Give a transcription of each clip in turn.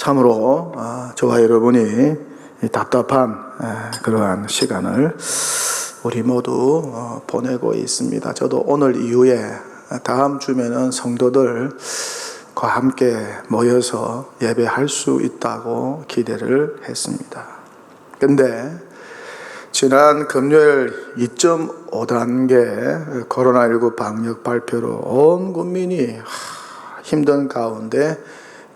참으로 저와 여러분이 답답한 그러한 시간을 우리 모두 보내고 있습니다. 저도 오늘 이후에 다음 주면은 성도들과 함께 모여서 예배할 수 있다고 기대를 했습니다. 근데 지난 금요일 2.5단계 코로나19 방역 발표로 온 국민이 힘든 가운데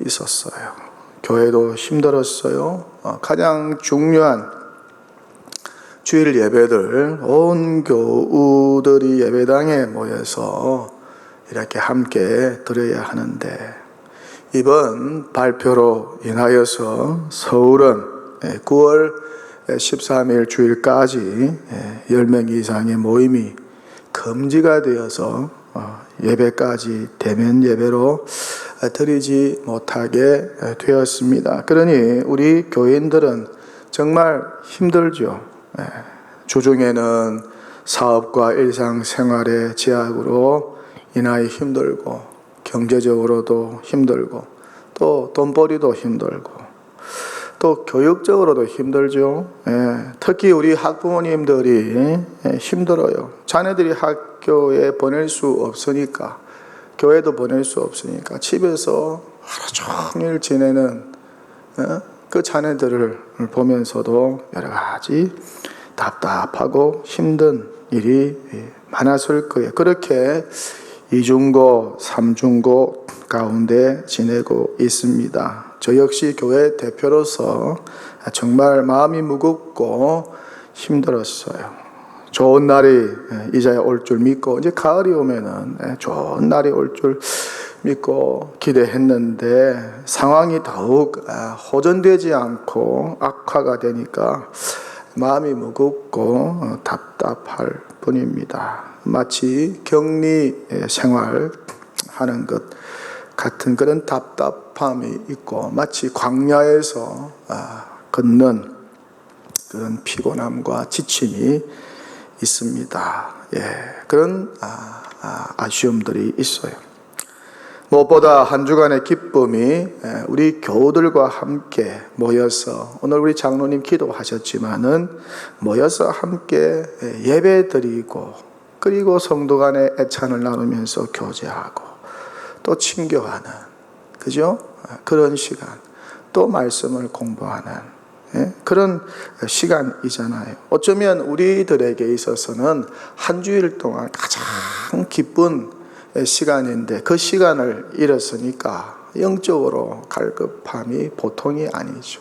있었어요. 교회도 힘들었어요. 가장 중요한 주일 예배들 온 교우들이 예배당에 모여서 이렇게 함께 드려야 하는데, 이번 발표로 인하여서 서울은 9월 13일 주일까지 10명 이상의 모임이 금지가 되어서 예배까지 대면 예배로 드리지 못하게 되었습니다. 그러니 우리 교인들은 정말 힘들죠. 주중에는 사업과 일상생활의 제약으로 인하여 힘들고, 경제적으로도 힘들고, 또 돈벌이도 힘들고, 또 교육적으로도 힘들죠. 특히 우리 학부모님들이 힘들어요. 자녀들이 학교에 보낼 수 없으니까, 교회도 보낼 수 없으니까 집에서 하루 종일 지내는 그 자녀들을 보면서도 여러 가지 답답하고 힘든 일이 많았을 거예요. 그렇게 이중고, 삼중고 가운데 지내고 있습니다. 저 역시 교회 대표로서 정말 마음이 무겁고 힘들었어요. 좋은 날이 이제야 올 줄 믿고, 이제 가을이 오면은 좋은 날이 올 줄 믿고 기대했는데 상황이 더욱 호전되지 않고 악화가 되니까 마음이 무겁고 답답할 뿐입니다. 마치 격리 생활하는 것 같은 그런 답답함이 있고, 마치 광야에서 걷는 그런 피곤함과 지침이 있습니다. 그런 아쉬움들이 있어요. 무엇보다 한 주간의 기쁨이 우리 교우들과 함께 모여서, 오늘 우리 장로님 기도하셨지만은 모여서 함께 예배드리고, 그리고 성도 간의 애찬을 나누면서 교제하고 또 친교하는, 그죠? 그런 시간, 또 말씀을 공부하는 그런 시간이잖아요. 어쩌면 우리들에게 있어서는 한 주일 동안 가장 기쁜 시간인데, 그 시간을 잃었으니까 영적으로 갈급함이 보통이 아니죠.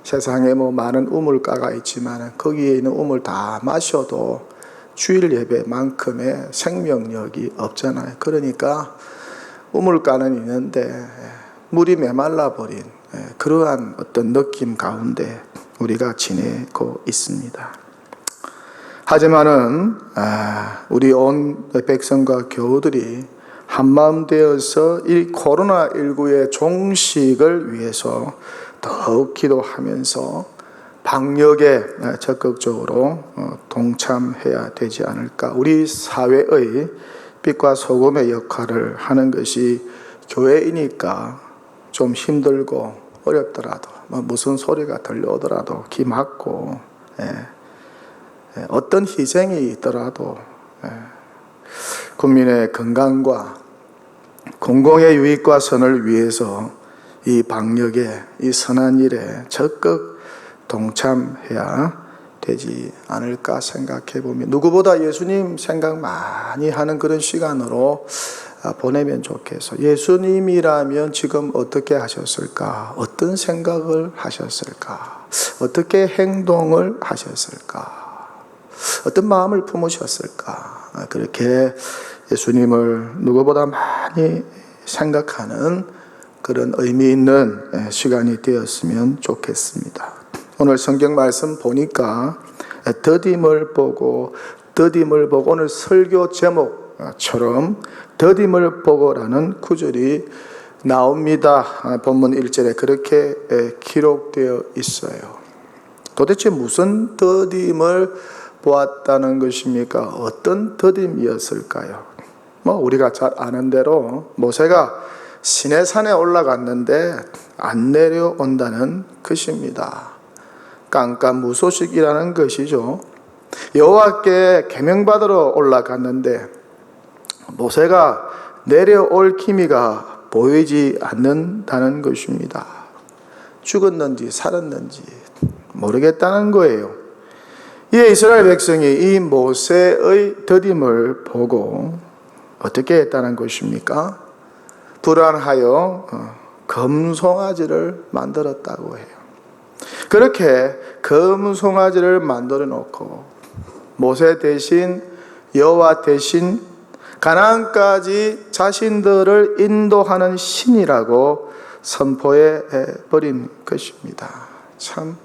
세상에 많은 우물가가 있지만 거기에 있는 우물 다 마셔도 주일 예배만큼의 생명력이 없잖아요. 그러니까 우물가는 있는데 물이 메말라 버린 그러한 어떤 느낌 가운데 우리가 지내고 있습니다. 하지만은 우리 온 백성과 교우들이 한마음 되어서 이 코로나19의 종식을 위해서 더욱 기도하면서 방역에 적극적으로 동참해야 되지 않을까. 우리 사회의 빛과 소금의 역할을 하는 것이 교회이니까 좀 힘들고 어렵더라도, 무슨 소리가 들려오더라도 귀 막고, 어떤 희생이 있더라도 국민의 건강과 공공의 유익과 선을 위해서 이 방역에, 이 선한 일에 적극 동참해야 되지 않을까 생각해 보면, 누구보다 예수님 생각 많이 하는 그런 시간으로 보내면 좋겠어. 예수님이라면 지금 어떻게 하셨을까? 어떤 생각을 하셨을까? 어떻게 행동을 하셨을까? 어떤 마음을 품으셨을까? 그렇게 예수님을 누구보다 많이 생각하는 그런 의미 있는 시간이 되었으면 좋겠습니다. 오늘 성경 말씀 보니까 더딤을 보고 오늘 설교 제목처럼 더딤을 보고라는 구절이 나옵니다. 본문 1절에 그렇게 기록되어 있어요. 도대체 무슨 더딤을 보았다는 것입니까? 어떤 더딤이었을까요? 우리가 잘 아는 대로 모세가 시내산에 올라갔는데 안 내려온다는 것입니다. 깜깜무소식이라는 것이죠. 여호와께 계명받으러 올라갔는데 모세가 내려올 기미가 보이지 않는다는 것입니다. 죽었는지 살았는지 모르겠다는 거예요. 이에 이스라엘 백성이 이 모세의 더딤을 보고 어떻게 했다는 것입니까? 불안하여 금송아지를 만들었다고 해요. 그렇게 금송아지를 만들어 놓고 모세 대신 여호와 대신 가나안까지 자신들을 인도하는 신이라고 선포해 버린 것입니다. 참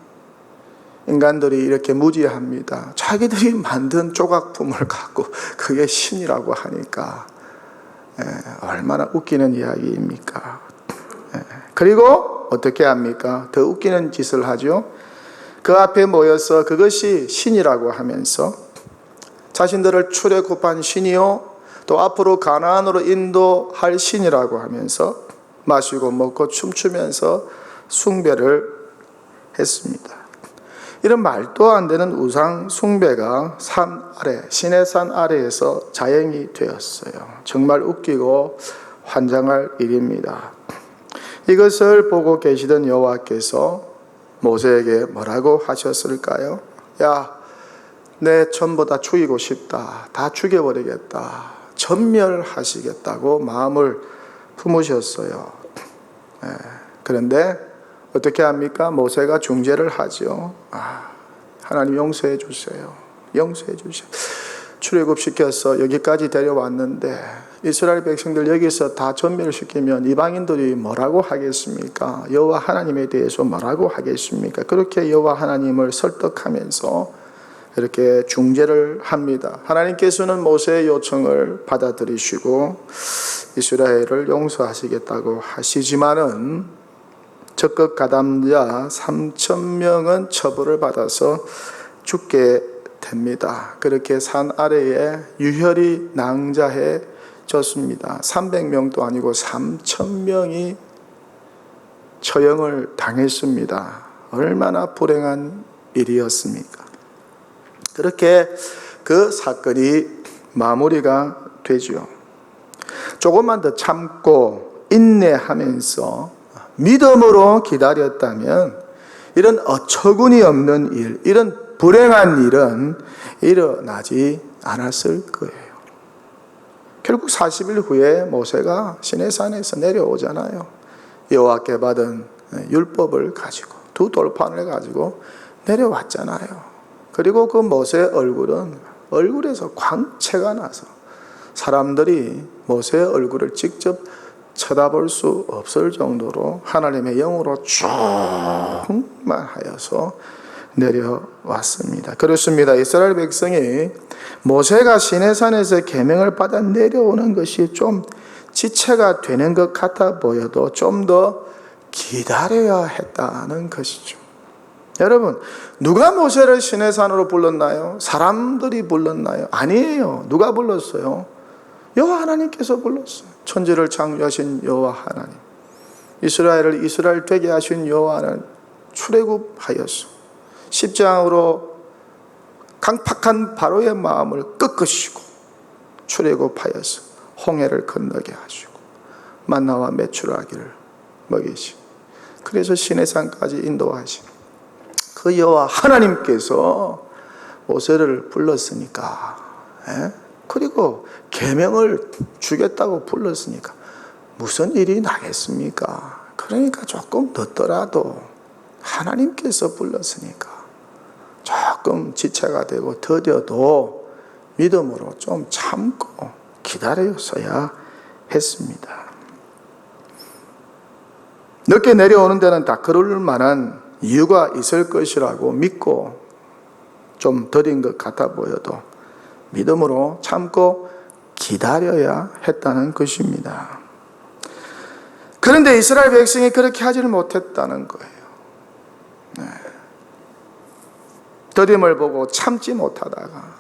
인간들이 이렇게 무지합니다. 자기들이 만든 조각품을 갖고 그게 신이라고 하니까 얼마나 웃기는 이야기입니까? 그리고 어떻게 합니까? 더 웃기는 짓을 하죠. 그 앞에 모여서 그것이 신이라고 하면서 자신들을 출애굽한 신이요 또 앞으로 가나안으로 인도할 신이라고 하면서 마시고 먹고 춤추면서 숭배를 했습니다. 이런 말도 안 되는 우상 숭배가 산 아래, 시내산 아래에서 자행이 되었어요. 정말 웃기고 환장할 일입니다. 이것을 보고 계시던 여호와께서 모세에게 뭐라고 하셨을까요? 야, 내 전부 다 죽이고 싶다. 다 죽여버리겠다. 전멸하시겠다고 마음을 품으셨어요. 그런데 어떻게 합니까? 모세가 중재를 하죠. 하나님 용서해 주세요. 용서해 주세요. 출애굽시켜서 여기까지 데려왔는데 이스라엘 백성들 여기서 다 전멸시키면 이방인들이 뭐라고 하겠습니까? 여호와 하나님에 대해서 뭐라고 하겠습니까? 그렇게 여호와 하나님을 설득하면서 이렇게 중재를 합니다. 하나님께서는 모세의 요청을 받아들이시고 이스라엘을 용서하시겠다고 하시지만은 적극 가담자 3,000명은 처벌을 받아서 죽게 됩니다. 그렇게 산 아래에 유혈이 낭자해졌습니다. 300명도 아니고 3,000명이 처형을 당했습니다. 얼마나 불행한 일이었습니까? 그렇게 그 사건이 마무리가 되죠. 조금만 더 참고 인내하면서 믿음으로 기다렸다면 이런 어처구니 없는 일, 이런 불행한 일은 일어나지 않았을 거예요. 결국 40일 후에 모세가 시내산에서 내려오잖아요. 여호와께 받은 율법을 가지고 두 돌판을 가지고 내려왔잖아요. 그리고 그 모세의 얼굴에서 광채가 나서 사람들이 모세의 얼굴을 직접 쳐다볼 수 없을 정도로 하나님의 영으로 충만하여서 내려왔습니다. 그렇습니다. 이스라엘 백성이 모세가 시내산에서 계명을 받아 내려오는 것이 좀 지체가 되는 것 같아 보여도 좀 더 기다려야 했다는 것이죠. 여러분, 누가 모세를 시내산으로 불렀나요? 사람들이 불렀나요? 아니에요. 누가 불렀어요? 여호와 하나님께서 불렀어요. 천지를 창조하신 여호와 하나님, 이스라엘을 이스라엘 되게 하신 여호와 하나님 출애굽하여서 십장으로 강팍한 바로의 마음을 꺾으시고 출애굽하여서 홍해를 건너게 하시고 만나와 메추라기를 먹이시고 그래서 시내산까지 인도하신 그 여호와 하나님께서 모세를 불렀으니까, 그리고 계명을 주겠다고 불렀으니까 무슨 일이 나겠습니까? 그러니까 조금 늦더라도 하나님께서 불렀으니까 조금 지체가 되고 더뎌도 믿음으로 좀 참고 기다렸어야 했습니다. 늦게 내려오는 데는 다 그럴 만한 이유가 있을 것이라고 믿고 좀 더딘 것 같아 보여도 믿음으로 참고 기다려야 했다는 것입니다. 그런데 이스라엘 백성이 그렇게 하지를 못했다는 거예요. 더딤을 보고 참지 못하다가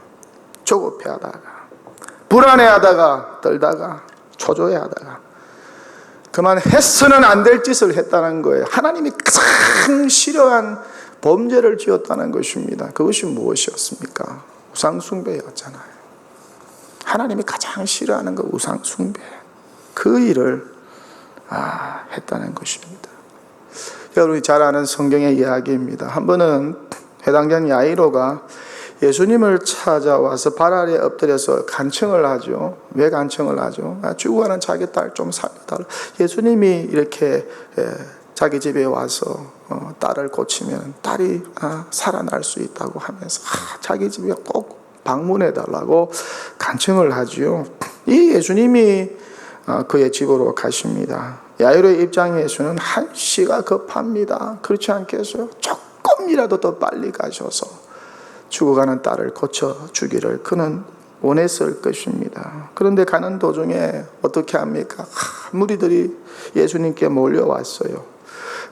조급해하다가 불안해하다가 떨다가 초조해하다가 그만해서는 안 될 짓을 했다는 거예요. 하나님이 가장 싫어한 범죄를 지었다는 것입니다. 그것이 무엇이었습니까? 우상숭배였잖아요. 하나님이 가장 싫어하는 거 우상숭배. 그 일을 했다는 것입니다. 여러분이 잘 아는 성경의 이야기입니다. 한 번은 회당장 야이로가 예수님을 찾아와서 발 아래에 엎드려서 간청을 하죠. 왜 간청을 하죠? 죽어가는 자기 딸 좀 살려달라. 예수님이 이렇게 자기 집에 와서 딸을 고치면 딸이 살아날 수 있다고 하면서 자기 집에 꼭 방문해달라고 간청을 하죠. 이 예수님이 그의 집으로 가십니다. 야이로의 입장에서는 한시가 급합니다. 그렇지 않겠어요? 조금이라도 더 빨리 가셔서 죽어가는 딸을 고쳐주기를 그는 원했을 것입니다. 그런데 가는 도중에 어떻게 합니까? 무리들이 예수님께 몰려왔어요.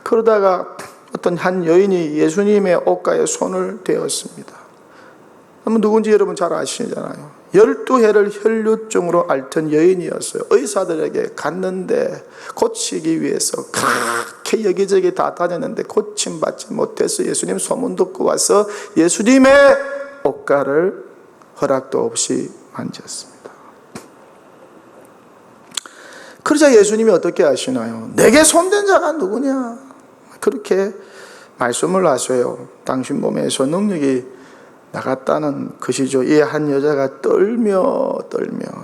그러다가 어떤 한 여인이 예수님의 옷가에 손을 대었습니다. 누군지 여러분 잘 아시잖아요. 12해를 혈루증으로 앓던 여인이었어요. 의사들에게 갔는데 고치기 위해서 그렇게 여기저기 다 다녔는데 고침받지 못해서 예수님 소문 듣고 와서 예수님의 옷가를 허락도 없이 만졌습니다. 그러자 예수님이 어떻게 하시나요? 내게 손댄 자가 누구냐? 그렇게 말씀을 하셔요. 당신 몸에서 능력이 나갔다는 것이죠. 이 한 여자가 떨며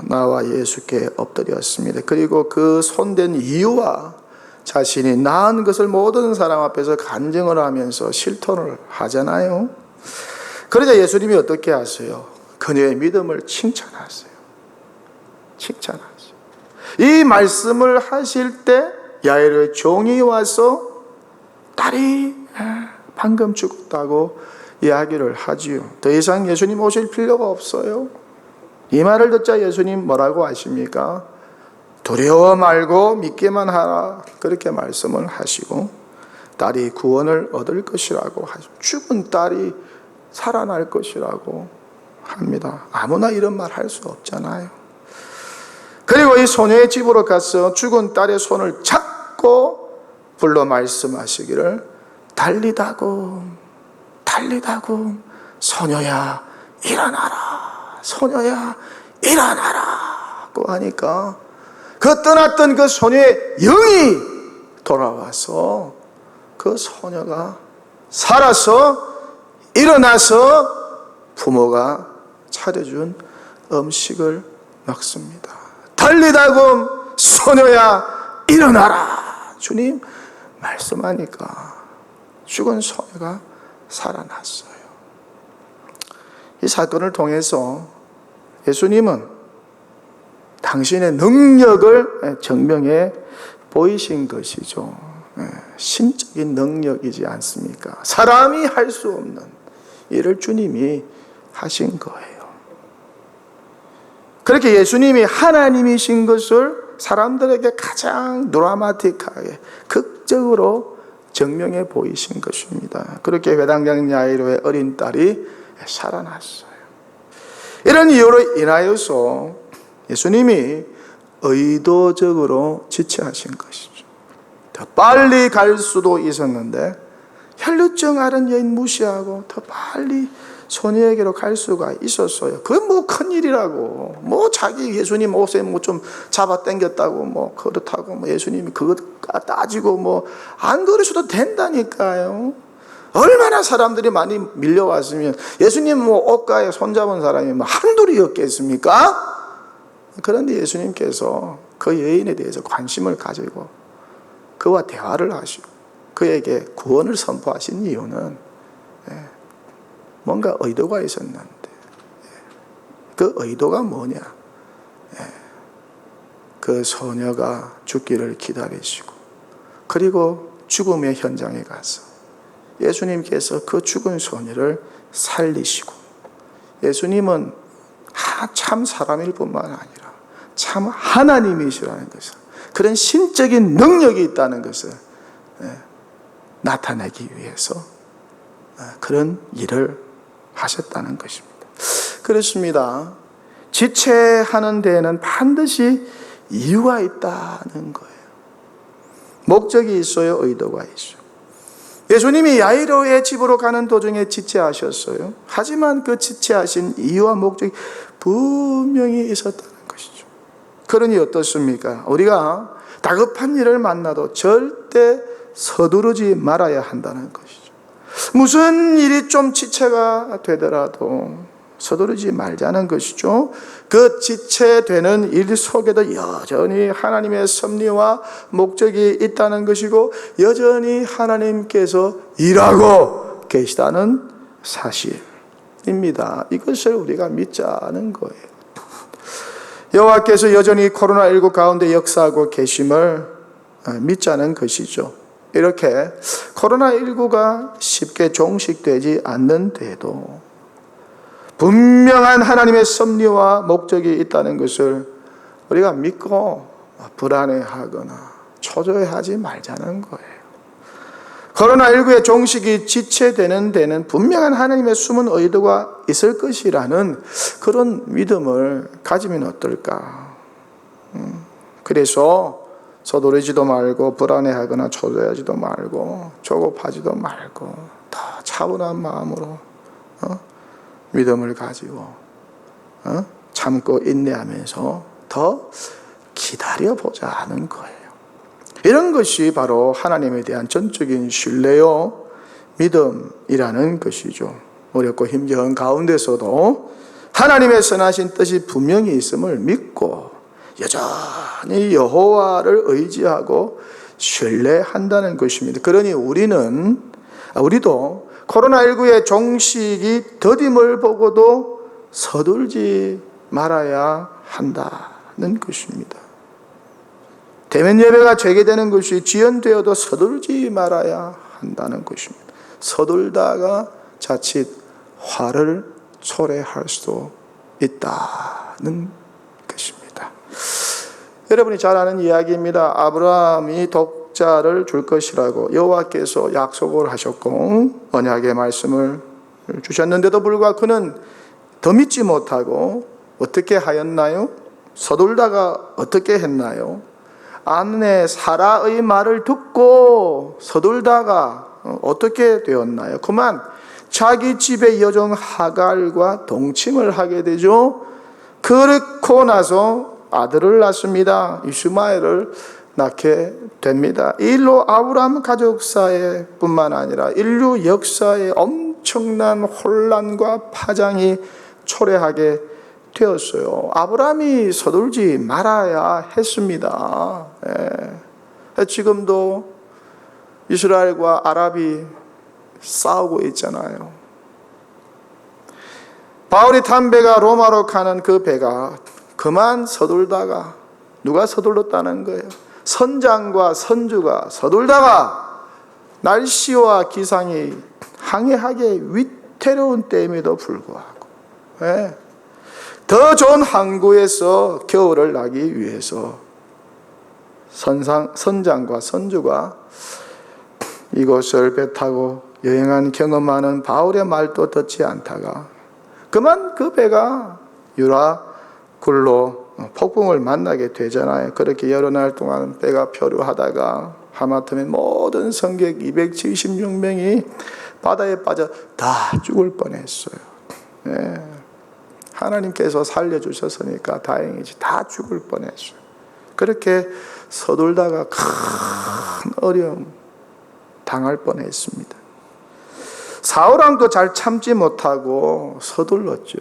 나와 예수께 엎드렸습니다. 그리고 그 손댄 이유와 자신이 나은 것을 모든 사람 앞에서 간증을 하면서 실토를 하잖아요. 그러자 예수님이 어떻게 하세요? 그녀의 믿음을 칭찬하세요. 이 말씀을 하실 때 야이로의 종이 와서 딸이 방금 죽었다고 이야기를 하지요. 더 이상 예수님 오실 필요가 없어요. 이 말을 듣자 예수님 뭐라고 하십니까? 두려워 말고 믿기만 하라. 그렇게 말씀을 하시고 딸이 구원을 얻을 것이라고 하시고 죽은 딸이 살아날 것이라고 합니다. 아무나 이런 말 할 수 없잖아요. 그리고 이 소녀의 집으로 가서 죽은 딸의 손을 잡고 불러 말씀하시기를 달리다고 소녀야 일어나라고 하니까 그 떠났던 그 소녀의 영이 돌아와서 그 소녀가 살아서 일어나서 부모가 차려준 음식을 먹습니다. 달리다금 소녀야 일어나라. 주님 말씀하니까 죽은 소녀가 살아났어요. 이 사건을 통해서 예수님은 당신의 능력을 증명해 보이신 것이죠. 신적인 능력이지 않습니까? 사람이 할 수 없는 일을 주님이 하신 거예요. 그렇게 예수님이 하나님이신 것을 사람들에게 가장 드라마틱하게 극적으로 증명해 보이신 것입니다. 그렇게 회당장 야이로의 어린 딸이 살아났어요. 이런 이유로 인하여서 예수님이 의도적으로 지체하신 것이죠. 더 빨리 갈 수도 있었는데 혈루증 앓은 여인 무시하고 더 빨리 소녀에게로 갈 수가 있었어요. 그건 뭐 큰일이라고. 뭐 자기 예수님 옷에 뭐 좀 잡아 당겼다고 뭐 그렇다고 뭐 예수님이 그거 따지고 뭐 안 그러셔도 된다니까요. 얼마나 사람들이 많이 밀려왔으면 예수님 뭐 옷가에 손잡은 사람이 뭐 한둘이었겠습니까? 그런데 예수님께서 그 여인에 대해서 관심을 가지고 그와 대화를 하시고 그에게 구원을 선포하신 이유는 뭔가 의도가 있었는데 그 의도가 뭐냐? 그 소녀가 죽기를 기다리시고 그리고 죽음의 현장에 가서 예수님께서 그 죽은 소녀를 살리시고 예수님은 참 사람일 뿐만 아니라 참 하나님이시라는 것을 그런 신적인 능력이 있다는 것을 나타내기 위해서 그런 일을 하셨다는 것입니다. 그렇습니다. 지체하는 데에는 반드시 이유가 있다는 거예요. 목적이 있어요, 의도가 있어요. 예수님이 야이로의 집으로 가는 도중에 지체하셨어요. 하지만 그 지체하신 이유와 목적이 분명히 있었다는 것이죠. 그러니 어떻습니까? 우리가 다급한 일을 만나도 절대 서두르지 말아야 한다는 것이죠. 무슨 일이 좀 지체가 되더라도 서두르지 말자는 것이죠. 그 지체되는 일 속에도 여전히 하나님의 섭리와 목적이 있다는 것이고 여전히 하나님께서 일하고 계시다는 사실입니다. 이것을 우리가 믿자는 거예요. 여호와께서 여전히 코로나19 가운데 역사하고 계심을 믿자는 것이죠. 이렇게 코로나19가 쉽게 종식되지 않는데도 분명한 하나님의 섭리와 목적이 있다는 것을 우리가 믿고 불안해하거나 초조해하지 말자는 거예요. 코로나19의 종식이 지체되는 데는 분명한 하나님의 숨은 의도가 있을 것이라는 그런 믿음을 가지면 어떨까. 그래서 서두르지도 말고 불안해하거나 초조해하지도 말고 조급하지도 말고 더 차분한 마음으로 믿음을 가지고 참고 인내하면서 더 기다려보자 하는 거예요. 이런 것이 바로 하나님에 대한 전적인 신뢰요 믿음이라는 것이죠. 어렵고 힘겨운 가운데서도 하나님의 선하신 뜻이 분명히 있음을 믿고 여전히 여호와를 의지하고 신뢰한다는 것입니다. 그러니 우리도 코로나19의 종식이 더딤을 보고도 서둘지 말아야 한다는 것입니다. 대면 예배가 재개되는 것이 지연되어도 서둘지 말아야 한다는 것입니다. 서둘다가 자칫 화를 초래할 수도 있다는 것입니다. 여러분이 잘 아는 이야기입니다. 아브라함이 독자를 줄 것이라고 여호와께서 약속을 하셨고 언약의 말씀을 주셨는데도 불구하고 그는 더 믿지 못하고 어떻게 하였나요? 서둘다가 어떻게 했나요? 아내 사라의 말을 듣고 서둘다가 어떻게 되었나요? 그만 자기 집의 여종 하갈과 동침을 하게 되죠. 그렇고 나서 아들을 낳습니다. 이스마엘을 낳게 됩니다. 이 일로 아브라함 가족사에 뿐만 아니라 인류 역사에 엄청난 혼란과 파장이 초래하게 되었어요. 아브라함이 서둘지 말아야 했습니다. 지금도 이스라엘과 아랍이 싸우고 있잖아요. 바울이 탄 배가 로마로 가는 그 배가 그만 서둘다가 누가 서둘렀다는 거예요? 선장과 선주가 서둘다가 날씨와 기상이 항해하기에 위태로운 때임에도 불구하고 더 좋은 항구에서 겨울을 나기 위해서 선장과 선주가 이곳을 배 타고 여행한 경험하는 바울의 말도 듣지 않다가 그만 그 배가 유라굴로 폭풍을 만나게 되잖아요. 그렇게 여러 날 동안 배가 표류하다가 하마터면 모든 성객 276명이 바다에 빠져 다 죽을 뻔했어요. 하나님께서 살려주셨으니까 다행이지 다 죽을 뻔했어요. 그렇게 서둘다가 큰 어려움 당할 뻔했습니다. 사울왕도 잘 참지 못하고 서둘렀죠.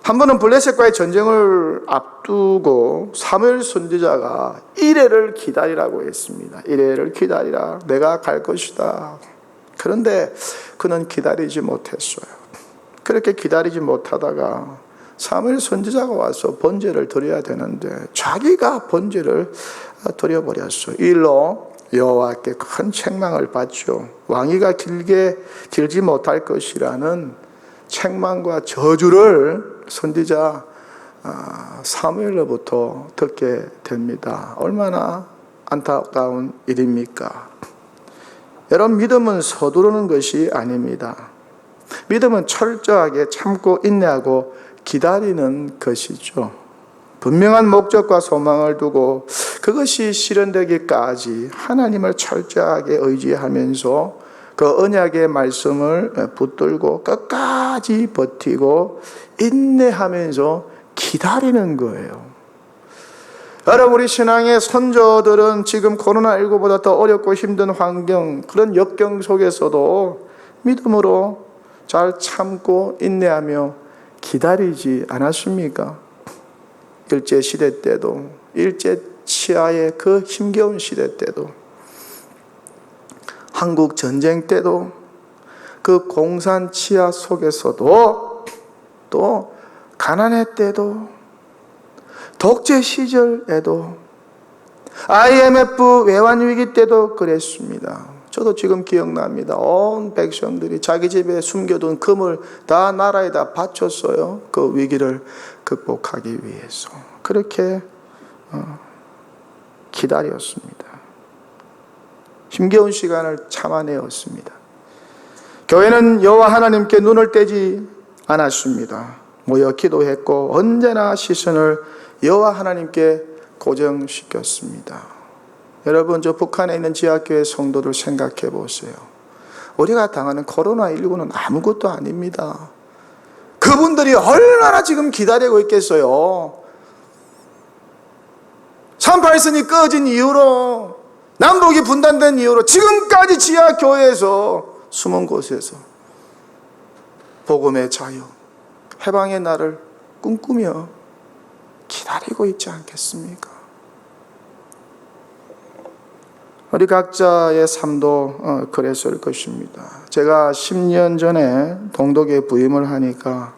한 번은 블레셋과의 전쟁을 앞두고 사무엘 선지자가 이레를 기다리라고 했습니다. 이레를 기다리라. 내가 갈 것이다. 그런데 그는 기다리지 못했어요. 그렇게 기다리지 못하다가 사무엘 선지자가 와서 번제를 드려야 되는데 자기가 번제를 드려버렸어요. 이 일로 여호와께 큰 책망을 받죠. 왕위가 길지 못할 것이라는 책망과 저주를 선지자 사무엘로부터 듣게 됩니다. 얼마나 안타까운 일입니까? 여러분, 믿음은 서두르는 것이 아닙니다. 믿음은 철저하게 참고 인내하고 기다리는 것이죠. 분명한 목적과 소망을 두고 그것이 실현되기까지 하나님을 철저하게 의지하면서 그 언약의 말씀을 붙들고 끝까지 버티고 인내하면서 기다리는 거예요. 여러분, 우리 신앙의 선조들은 지금 코로나19보다 더 어렵고 힘든 환경, 그런 역경 속에서도 믿음으로 잘 참고 인내하며 기다리지 않았습니까? 일제시대 때도, 일제치하의 그 힘겨운 시대 때도, 한국 전쟁 때도, 그 공산치하 속에서도, 또 가난해 때도, 독재 시절에도, IMF 외환위기 때도 그랬습니다. 저도 지금 기억납니다. 온 백성들이 자기 집에 숨겨둔 금을 다 나라에다 바쳤어요. 그 위기를 극복하기 위해서. 그렇게 기다렸습니다. 힘겨운 시간을 참아내었습니다. 교회는 여호와 하나님께 눈을 떼지 않았습니다. 모여 기도했고 언제나 시선을 여호와 하나님께 고정시켰습니다. 여러분, 저 북한에 있는 지하교회 성도들 생각해 보세요. 우리가 당하는 코로나19는 아무것도 아닙니다. 그분들이 얼마나 지금 기다리고 있겠어요. 3·8선이 꺼진 이후로, 남북이 분단된 이후로 지금까지 지하교회에서 숨은 곳에서 복음의 자유, 해방의 날을 꿈꾸며 기다리고 있지 않겠습니까? 우리 각자의 삶도 그랬을 것입니다. 제가 10년 전에 동독에 부임을 하니까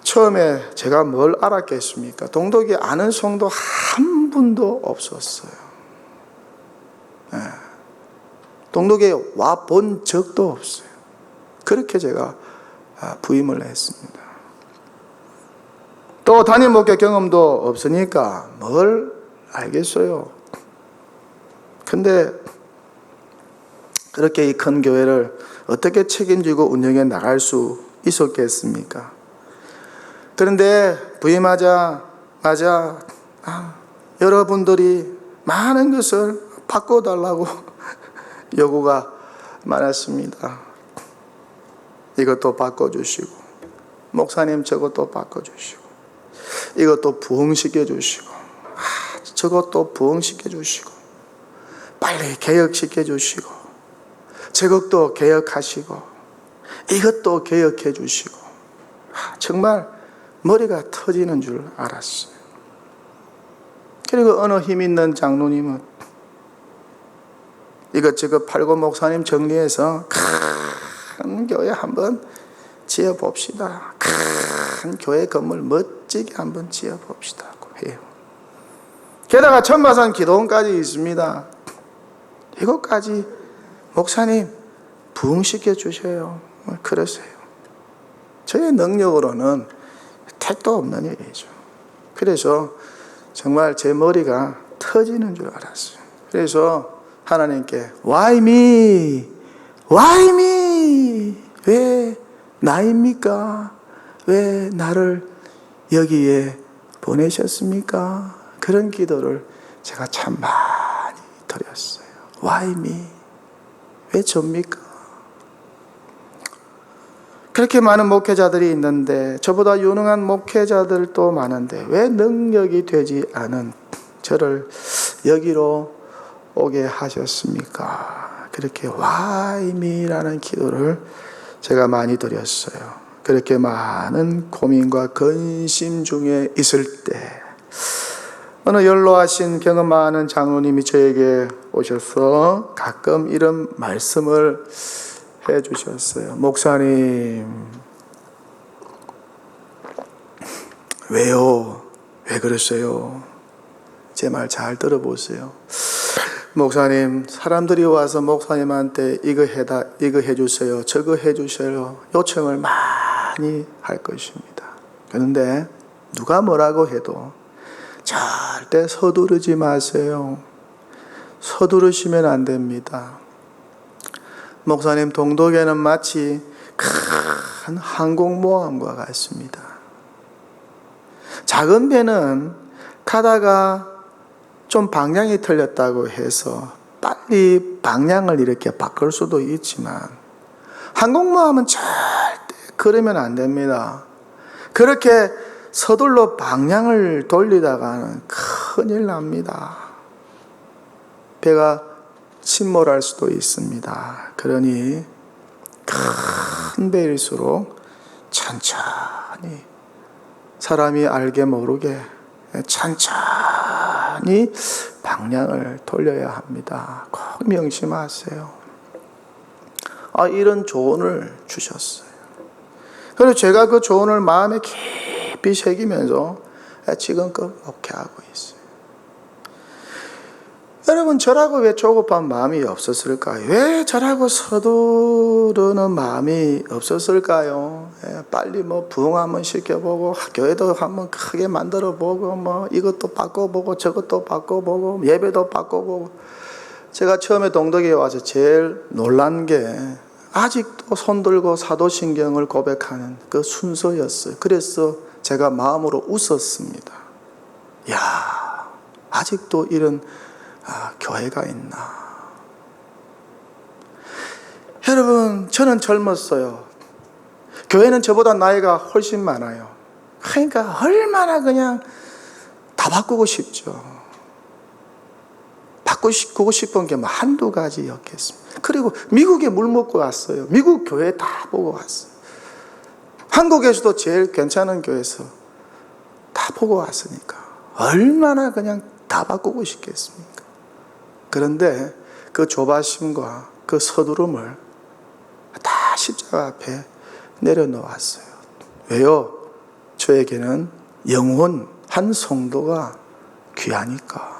처음에 제가 뭘 알았겠습니까? 동독에 아는 성도 한 분도 없었어요. 동독에 와본 적도 없어요. 그렇게 제가 부임을 했습니다. 또 담임 목회 경험도 없으니까 뭘 알겠어요. 근데 그렇게 이 큰 교회를 어떻게 책임지고 운영해 나갈 수 있었겠습니까? 그런데 부임하자마자 여러분들이 많은 것을 바꿔달라고 요구가 많았습니다. 이것도 바꿔주시고, 목사님 저것도 바꿔주시고, 이것도 부흥시켜 주시고, 저것도 부흥시켜 주시고, 빨리 개혁시켜 주시고, 저것도 개혁하시고, 이것도 개혁해 주시고, 정말 머리가 터지는 줄 알았어요. 그리고 어느 힘 있는 장로님은 이것저것 팔고 목사님 정리해서 큰 교회 한번 지어봅시다. 큰 교회 건물 멋지게 한번 지어봅시다 고 해요. 게다가 천마산 기도원까지 있습니다. 이것까지 목사님 부흥시켜 주셔요. 그러세요. 저의 능력으로는 택도 없는 일이죠. 그래서 정말 제 머리가 터지는 줄 알았어요. 그래서 하나님께 Why me? Why me? 왜 나입니까? 왜 나를 여기에 보내셨습니까? 그런 기도를 제가 참 많이 드렸어요. Why me? 왜 접니까? 그렇게 많은 목회자들이 있는데, 저보다 유능한 목회자들도 많은데 왜 능력이 되지 않은 저를 여기로 오게 하셨습니까? 그렇게 Why me라는 기도를 제가 많이 드렸어요. 그렇게 많은 고민과 근심 중에 있을 때 어느 연로하신 경험 많은 장로님이 저에게 오셔서 가끔 이런 말씀을 해 주셨어요. 목사님, 왜요? 왜 그러세요? 제 말 잘 들어보세요. 목사님, 사람들이 와서 목사님한테 이거 해주세요, 저거 해주세요 요청을 많이 할 것입니다. 그런데 누가 뭐라고 해도 절대 서두르지 마세요. 서두르시면 안 됩니다. 목사님, 동독에는 마치 큰 항공모함과 같습니다. 작은 배는 가다가 좀 방향이 틀렸다고 해서 빨리 방향을 이렇게 바꿀 수도 있지만 한국마음은 절대 그러면 안 됩니다. 그렇게 서둘러 방향을 돌리다가는 큰일 납니다. 배가 침몰할 수도 있습니다. 그러니 큰 배일수록 천천히 사람이 알게 모르게 천천히 방향을 돌려야 합니다. 꼭 명심하세요. 이런 조언을 주셨어요. 그래서 제가 그 조언을 마음에 깊이 새기면서 지금껏 목회하고 있어요. 여러분, 저라고 왜 조급한 마음이 없었을까요? 왜 저라고 서두르는 마음이 없었을까요? 빨리 부흥 한번 시켜보고, 교회도 한번 크게 만들어보고, 이것도 바꿔보고, 저것도 바꿔보고, 예배도 바꿔보고. 제가 처음에 동덕에 와서 제일 놀란 게 아직도 손들고 사도신경을 고백하는 그 순서였어요. 그래서 제가 마음으로 웃었습니다. 야, 아직도 이런 교회가 있나. 여러분, 저는 젊었어요. 교회는 저보다 나이가 훨씬 많아요. 그러니까 얼마나 그냥 다 바꾸고 싶죠. 바꾸고 싶은 게 한두 가지였겠습니다. 그리고 미국에 물 먹고 왔어요. 미국 교회 다 보고 왔어요. 한국에서도 제일 괜찮은 교회에서 다 보고 왔으니까 얼마나 그냥 다 바꾸고 싶겠습니까? 그런데 그 조바심과 그 서두름을 다 십자가 앞에 내려놓았어요. 왜요? 저에게는 영혼 한 성도가 귀하니까.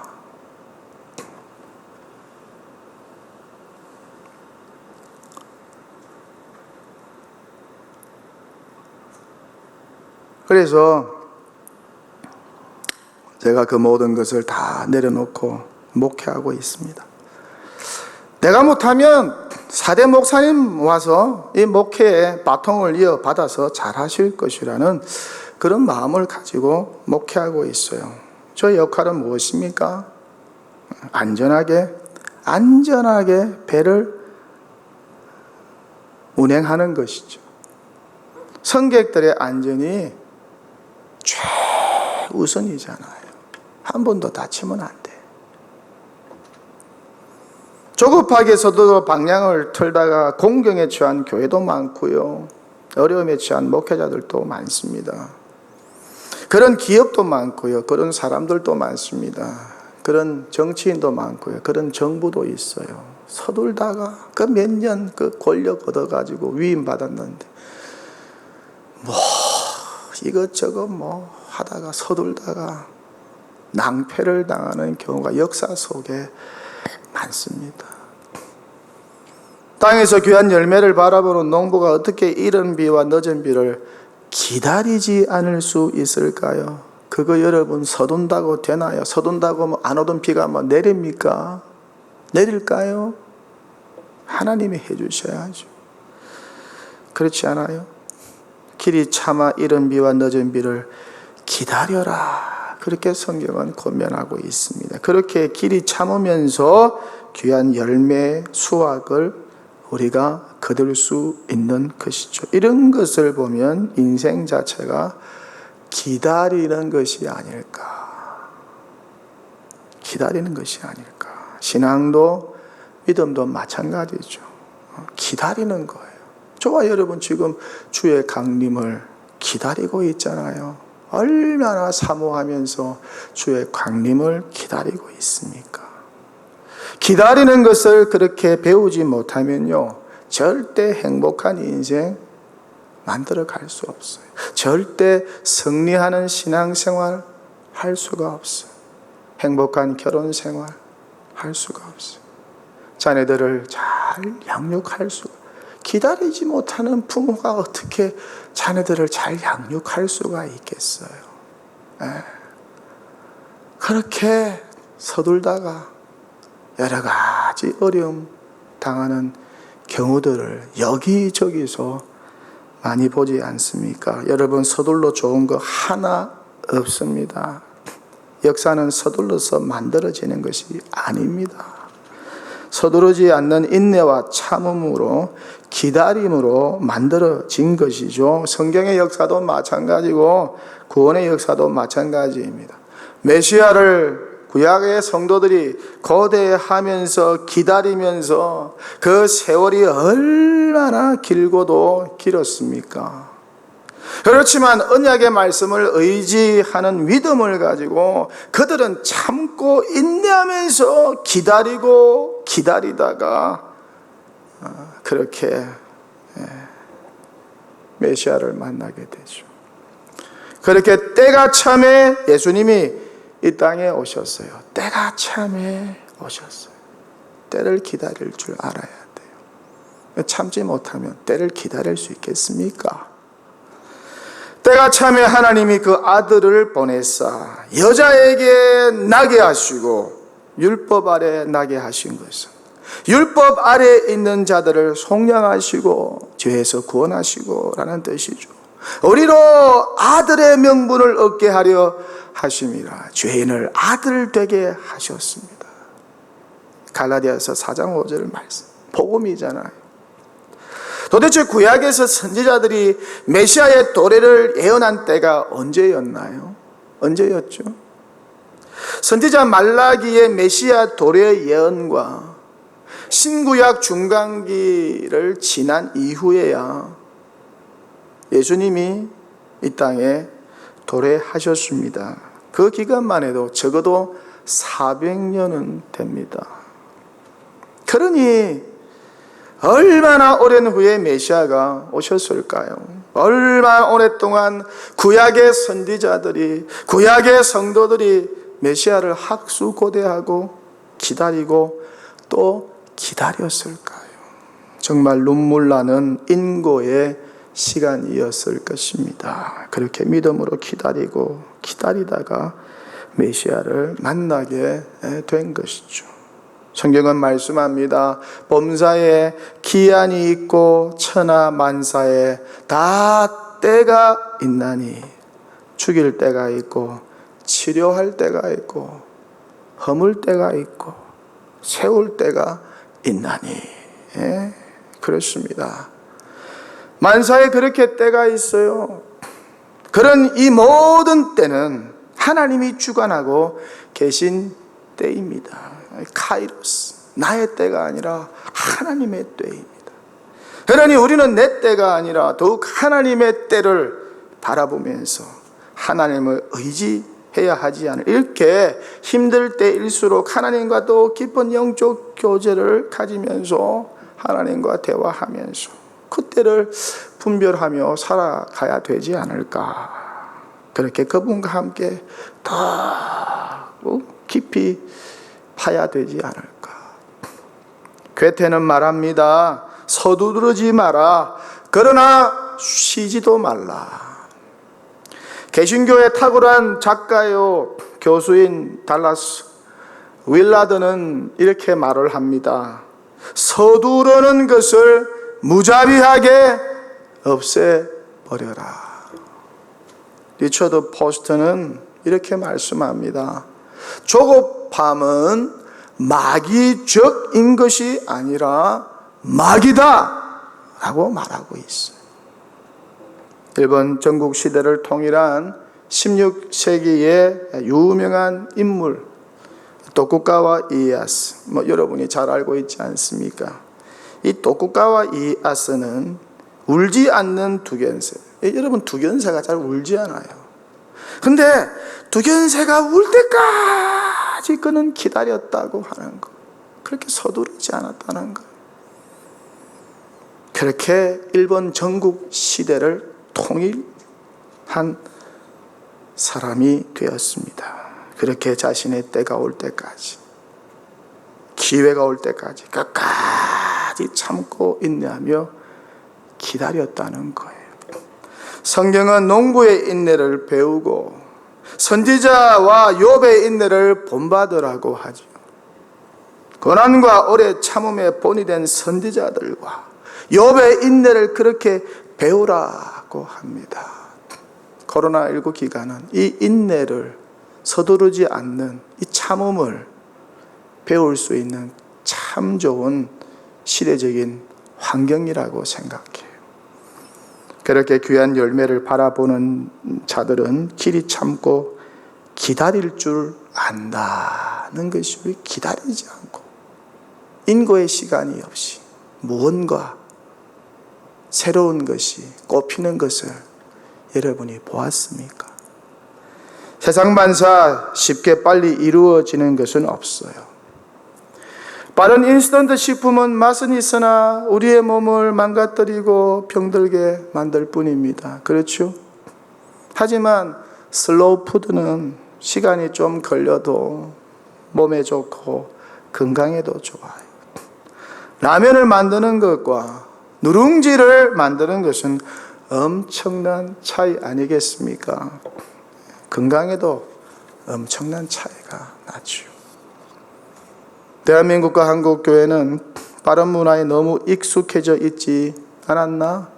그래서 제가 그 모든 것을 다 내려놓고 목회하고 있습니다. 내가 못하면 사대 목사님 와서 이 목회에 바통을 이어받아서 잘하실 것이라는 그런 마음을 가지고 목회하고 있어요. 저의 역할은 무엇입니까? 안전하게 배를 운행하는 것이죠. 승객들의 안전이 최우선이잖아요. 한 번도 다치면 안 돼. 조급하게 서둘러 방향을 틀다가 공경에 처한 교회도 많고요. 어려움에 처한 목회자들도 많습니다. 그런 기업도 많고요. 그런 사람들도 많습니다. 그런 정치인도 많고요. 그런 정부도 있어요. 서둘다가 그 몇 년 그 권력 얻어가지고 위임 받았는데 이것저것 하다가 서둘다가 낭패를 당하는 경우가 역사 속에 많습니다. 땅에서 귀한 열매를 바라보는 농부가 어떻게 이른 비와 늦은 비를 기다리지 않을 수 있을까요? 그거 여러분 서둔다고 되나요? 서둔다고 안 오던 비가 내립니까? 내릴까요? 하나님이 해주셔야죠. 그렇지 않아요? 길이 참아 이른 비와 늦은 비를 기다려라. 그렇게 성경은 권면하고 있습니다. 그렇게 길이 참으면서 귀한 열매 수확을 우리가 거둘 수 있는 것이죠. 이런 것을 보면 인생 자체가 기다리는 것이 아닐까. 기다리는 것이 아닐까. 신앙도 믿음도 마찬가지죠. 기다리는 거예요. 저와 여러분 지금 주의 강림을 기다리고 있잖아요. 얼마나 사모하면서 주의 강림을 기다리고 있습니까? 기다리는 것을 그렇게 배우지 못하면요, 절대 행복한 인생 만들어 갈 수 없어요. 절대 승리하는 신앙생활 할 수가 없어요. 행복한 결혼 생활 할 수가 없어요. 자녀들을 잘 양육할 수가 없어요. 기다리지 못하는 부모가 어떻게 자녀들을 잘 양육할 수가 있겠어요? 그렇게 서둘다가 여러 가지 어려움 당하는 경우들을 여기저기서 많이 보지 않습니까? 여러분 서둘러 좋은 거 하나 없습니다. 역사는 서둘러서 만들어지는 것이 아닙니다. 서두르지 않는 인내와 참음으로, 기다림으로 만들어진 것이죠. 성경의 역사도 마찬가지고 구원의 역사도 마찬가지입니다. 메시아를 구약의 성도들이 고대하면서 기다리면서 그 세월이 얼마나 길고도 길었습니까? 그렇지만 언약의 말씀을 의지하는 믿음을 가지고 그들은 참고 인내하면서 기다리고 기다리다가 그렇게 메시아를 만나게 되죠. 그렇게 때가 참에 예수님이 이 땅에 오셨어요. 때가 참에 오셨어요. 때를 기다릴 줄 알아야 돼요. 참지 못하면 때를 기다릴 수 있겠습니까? 때가 참에 하나님이 그 아들을 보내사 여자에게 나게 하시고 율법 아래 나게 하신 것은 율법 아래 있는 자들을 속량하시고 죄에서 구원하시고 라는 뜻이죠. 우리로 아들의 명분을 얻게 하려 하심이라. 죄인을 아들 되게 하셨습니다. 갈라디아서 4장 5절 말씀, 복음이잖아요. 도대체 구약에서 선지자들이 메시아의 도래를 예언한 때가 언제였나요? 언제였죠? 선지자 말라기의 메시아 도래 예언과 신구약 중간기를 지난 이후에야 예수님이 이 땅에 도래하셨습니다. 그 기간만 해도 적어도 400년은 됩니다. 그러니 얼마나 오랜 후에 메시아가 오셨을까요? 얼마나 오랫동안 구약의 선지자들이, 구약의 성도들이 메시아를 학수고대하고 기다리고 또 기다렸을까요? 정말 눈물 나는 인고의 시간이었을 것입니다. 그렇게 믿음으로 기다리고 기다리다가 메시아를 만나게 된 것이죠. 성경은 말씀합니다. 범사에 기한이 있고 천하 만사에 다 때가 있나니 죽일 때가 있고 치료할 때가 있고 허물 때가 있고 세울 때가 있나니. 그렇습니다. 만사에 그렇게 때가 있어요. 그런 이 모든 때는 하나님이 주관하고 계신 때입니다. 카이로스, 나의 때가 아니라 하나님의 때입니다. 그러니 우리는 내 때가 아니라 더욱 하나님의 때를 바라보면서 하나님을 의지해야 하지 않을, 이렇게 힘들 때일수록 하나님과 더 깊은 영적 교제를 가지면서 하나님과 대화하면서 그때를 분별하며 살아가야 되지 않을까. 그렇게 그분과 함께 더 깊이 파야 되지 않을까. 괴테는 말합니다. 서두르지 마라. 그러나 쉬지도 말라. 개신교의 탁월한 작가요 교수인 달라스 윌라드는 이렇게 말을 합니다. 서두르는 것을 무자비하게 없애버려라. 리처드 포스터는 이렇게 말씀합니다. 조급함은 마귀적인 것이 아니라 마귀다 라고 말하고 있어요. 일본 전국 시대를 통일한 16세기의 유명한 인물 도쿠가와 이에야스, 여러분이 잘 알고 있지 않습니까? 이 도쿠가와 이에야스는 울지 않는 두견새. 여러분, 두견새가 잘 울지 않아요. 근데 두견새가 울 때까지 그는 기다렸다고 하는 거. 그렇게 서두르지 않았다는 거. 그렇게 일본 전국 시대를 통일한 사람이 되었습니다. 그렇게 자신의 때가 올 때까지, 기회가 올 때까지 끝까지 참고 인내하며 기다렸다는 거예요. 성경은 농부의 인내를 배우고 선지자와 욥의 인내를 본받으라고 하죠. 고난과 오래 참음에 본이 된 선지자들과 욥의 인내를 그렇게 배우라고 합니다. 코로나19 기간은 이 인내를 서두르지 않는 이 참음을 배울 수 있는 참 좋은 시대적인 환경이라고 생각해요. 그렇게 귀한 열매를 바라보는 자들은 길이 참고 기다릴 줄 안다는 것이, 우리 기다리지 않고 인고의 시간이 없이 무언가 새로운 것이 꽃피는 것을 여러분이 보았습니까? 세상 만사 쉽게 빨리 이루어지는 것은 없어요. 빠른 인스턴트 식품은 맛은 있으나 우리의 몸을 망가뜨리고 병들게 만들 뿐입니다. 그렇죠? 하지만 슬로우 푸드는 시간이 좀 걸려도 몸에 좋고 건강에도 좋아요. 라면을 만드는 것과 누룽지를 만드는 것은 엄청난 차이 아니겠습니까? 건강에도 엄청난 차이가 나죠. 대한민국과 한국 교회는 빠른 문화에 너무 익숙해져 있지 않았나?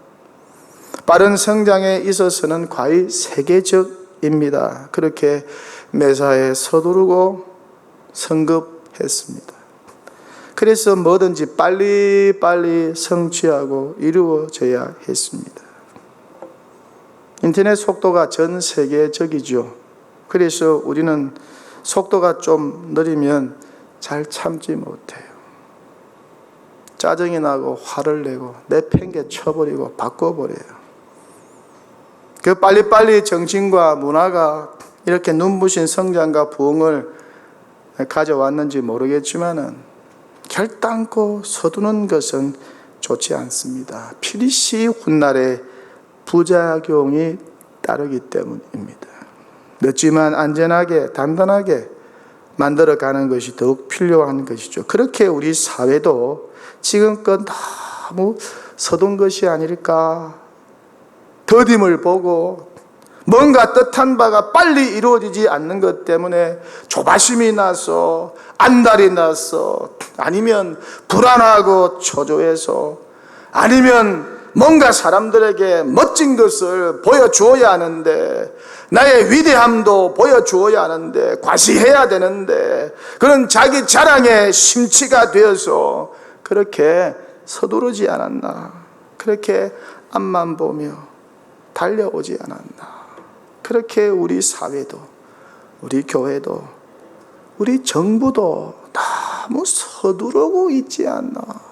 빠른 성장에 있어서는 과히 세계적입니다. 그렇게 매사에 서두르고 성급했습니다. 그래서 뭐든지 빨리빨리 성취하고 이루어져야 했습니다. 인터넷 속도가 전 세계적이죠. 그래서 우리는 속도가 좀 느리면 잘 참지 못해요. 짜증이 나고 화를 내고 내팽개 쳐버리고 바꿔버려요. 그 빨리빨리 정신과 문화가 이렇게 눈부신 성장과 부흥을 가져왔는지 모르겠지만은 결단코 서두는 것은 좋지 않습니다. 필시 훗날에 부작용이 따르기 때문입니다. 늦지만 안전하게 단단하게 만들어가는 것이 더욱 필요한 것이죠. 그렇게 우리 사회도 지금껏 너무 서둔 것이 아닐까. 더딤을 보고 뭔가 뜻한 바가 빨리 이루어지지 않는 것 때문에 조바심이 나서 안달이 나서 아니면 불안하고 초조해서 아니면 뭔가 사람들에게 멋진 것을 보여주어야 하는데 나의 위대함도 보여주어야 하는데 과시해야 되는데 그런 자기 자랑의 심취가 되어서 그렇게 서두르지 않았나. 그렇게 앞만 보며 달려오지 않았나. 그렇게 우리 사회도 우리 교회도 우리 정부도 너무 서두르고 있지 않나.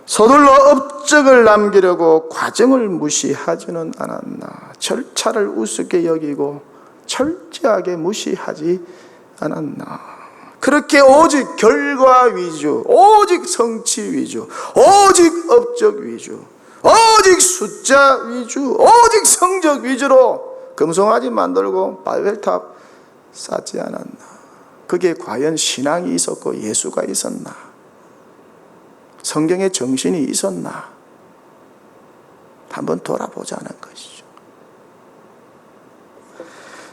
서둘러 업적을 남기려고 과정을 무시하지는 않았나. 절차를 우습게 여기고 철저하게 무시하지 않았나. 그렇게 오직 결과 위주, 오직 성취 위주, 오직 업적 위주, 오직 숫자 위주, 오직 성적 위주로 금송아지 만들고 바벨탑 쌓지 않았나. 그게 과연 신앙이 있었고 예수가 있었나? 성경의 정신이 있었나? 한번 돌아보자는 것이죠.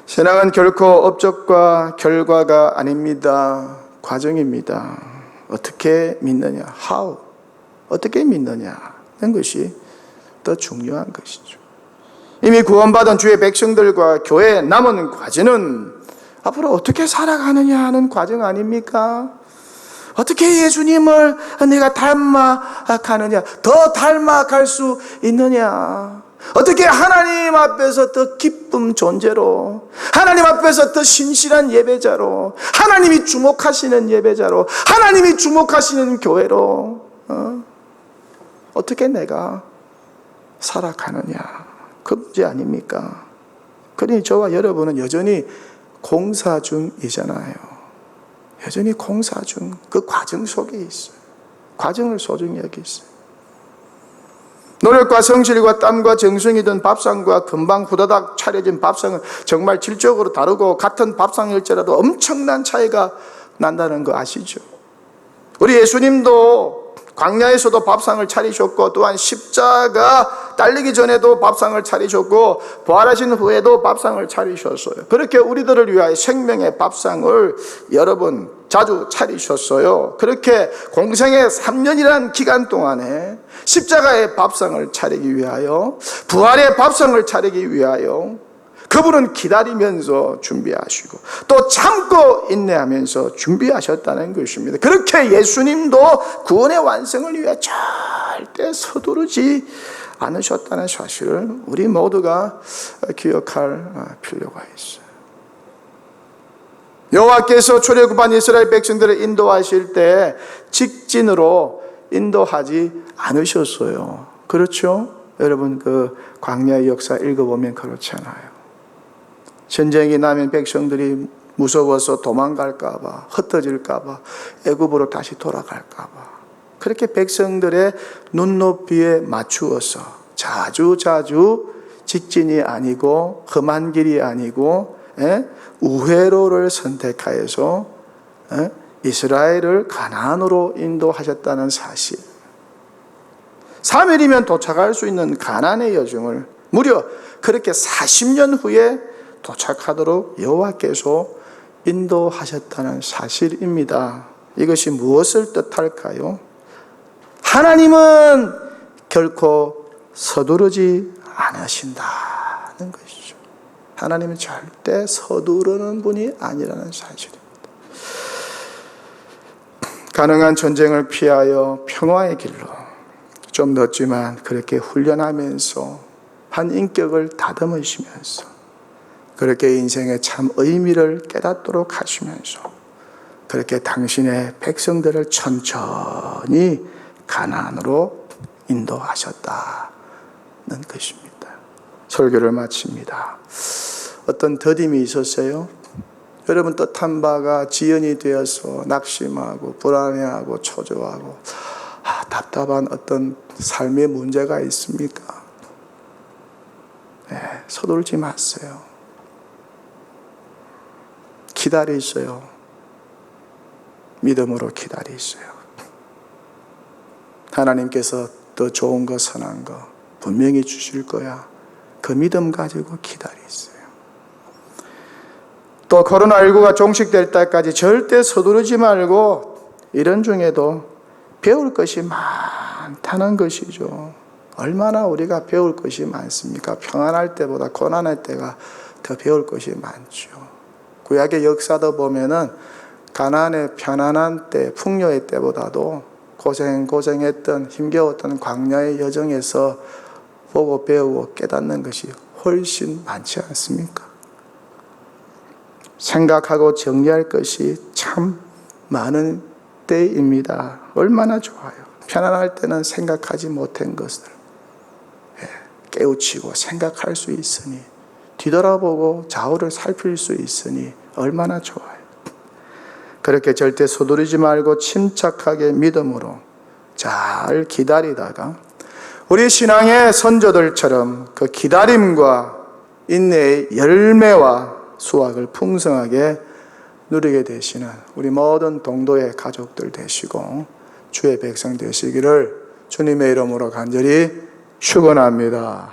신앙은 결코 업적과 결과가 아닙니다. 과정입니다. 어떻게 믿느냐? How? 어떻게 믿느냐는 것이 더 중요한 것이죠. 이미 구원받은 주의 백성들과 교회의 남은 과제는 앞으로 어떻게 살아가느냐 하는 과정 아닙니까? 어떻게 예수님을 내가 닮아가느냐, 더 닮아갈 수 있느냐, 어떻게 하나님 앞에서 더 기쁜 존재로, 하나님 앞에서 더 신실한 예배자로, 하나님이 주목하시는 예배자로, 하나님이 주목하시는 교회로 어떻게 내가 살아가느냐, 그 문제 아닙니까? 그러니 저와 여러분은 여전히 공사 중이잖아요. 여전히 공사 중, 그 과정 속에 있어요. 과정을 소중히 여기 있어요. 노력과 성실과 땀과 정성이 든 밥상과 금방 후다닥 차려진 밥상은 정말 질적으로 다르고 같은 밥상일지라도 엄청난 차이가 난다는 거 아시죠? 우리 예수님도 광야에서도 밥상을 차리셨고 또한 십자가 달리기 전에도 밥상을 차리셨고 부활하신 후에도 밥상을 차리셨어요. 그렇게 우리들을 위하여 생명의 밥상을 여러 번 자주 차리셨어요. 그렇게 공생의 3년이라는 기간 동안에 십자가의 밥상을 차리기 위하여, 부활의 밥상을 차리기 위하여, 그분은 기다리면서 준비하시고 또 참고 인내하면서 준비하셨다는 것입니다. 그렇게 예수님도 구원의 완성을 위해 절대 서두르지 않으셨다는 사실을 우리 모두가 기억할 필요가 있어요. 여호와께서 출애굽한 이스라엘 백성들을 인도하실 때 직진으로 인도하지 않으셨어요. 그렇죠? 여러분 그 광야의 역사 읽어보면 그렇잖아요. 전쟁이 나면 백성들이 무서워서 도망갈까 봐, 흩어질까 봐, 애굽으로 다시 돌아갈까 봐. 그렇게 백성들의 눈높이에 맞추어서 자주 직진이 아니고 험한 길이 아니고 우회로를 선택하여서 이스라엘을 가나안으로 인도하셨다는 사실. 3일이면 도착할 수 있는 가나안의 여정을 무려 그렇게 40년 후에 도착하도록 여호와께서 인도하셨다는 사실입니다. 이것이 무엇을 뜻할까요? 하나님은 결코 서두르지 않으신다는 것이죠. 하나님은 절대 서두르는 분이 아니라는 사실입니다. 가능한 전쟁을 피하여 평화의 길로 좀 늦지만 그렇게 훈련하면서 한 인격을 다듬으시면서 그렇게 인생의 참 의미를 깨닫도록 하시면서 그렇게 당신의 백성들을 천천히 가나안으로 인도하셨다는 것입니다. 설교를 마칩니다. 어떤 더딤이 있었어요? 여러분 뜻한 바가 지연이 되어서 낙심하고 불안해하고 초조하고 답답한 어떤 삶의 문제가 있습니까? 서둘지 마세요. 기다리세요. 믿음으로 기다리세요. 하나님께서 더 좋은 거 선한 거 분명히 주실 거야. 그 믿음 가지고 기다리세요. 또 코로나19가 종식될 때까지 절대 서두르지 말고 이런 중에도 배울 것이 많다는 것이죠. 얼마나 우리가 배울 것이 많습니까? 평안할 때보다 고난할 때가 더 배울 것이 많죠. 구약의 역사도 보면은 가나안의 편안한 때, 풍요의 때보다도 고생했던 힘겨웠던 광야의 여정에서 보고 배우고 깨닫는 것이 훨씬 많지 않습니까? 생각하고 정리할 것이 참 많은 때입니다. 얼마나 좋아요. 편안할 때는 생각하지 못한 것을 깨우치고 생각할 수 있으니, 뒤돌아보고 좌우를 살필 수 있으니 얼마나 좋아요. 그렇게 절대 서두르지 말고 침착하게 믿음으로 잘 기다리다가 우리 신앙의 선조들처럼 그 기다림과 인내의 열매와 수확을 풍성하게 누리게 되시는 우리 모든 동도의 가족들 되시고 주의 백성 되시기를 주님의 이름으로 간절히 축원합니다.